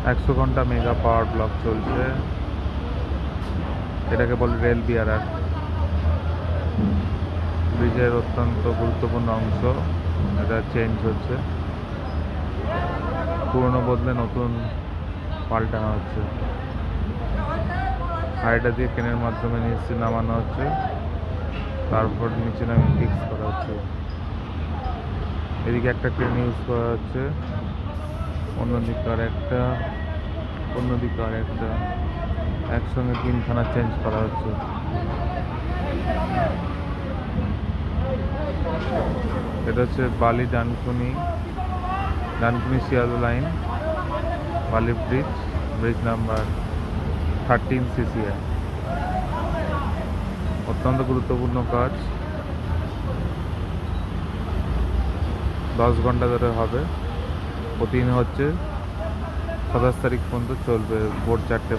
100 ঘন্টা মেগা পাওয়ার ব্লক চলছে। এটাকে বলে রেল বিয়ারার। ব্রিজের অত্যন্ত গুরুত্বপূর্ণ অংশ, এটা চেঞ্জ হচ্ছে, পুরনো বদলে নতুন পাল্টানো হচ্ছে। হাইডা দিয়ে ক্রেনের মাধ্যমে নিচে নামানো হচ্ছে, তারপর নিচে নামিয়ে ফিক্স করা হচ্ছে। এদিকে একটা ক্রেন ইউজ করা হচ্ছে, অন্যদিকে আর একটা, অন্যদিকে আর একটা, একসঙ্গে 3খানা চেঞ্জ করা হচ্ছে। এটা হচ্ছে বালি ডানকুনি শিয়ালদা লাইন, বালি ব্রিজ, ব্রিজ নাম্বার 13 CCI। অত্যন্ত গুরুত্বপূর্ণ কাজ, 10 ঘন্টা ধরে হবে। প্রতিদিন হচ্ছে, 27 তারিখ পর্যন্ত চলবে, ভোর 4টে।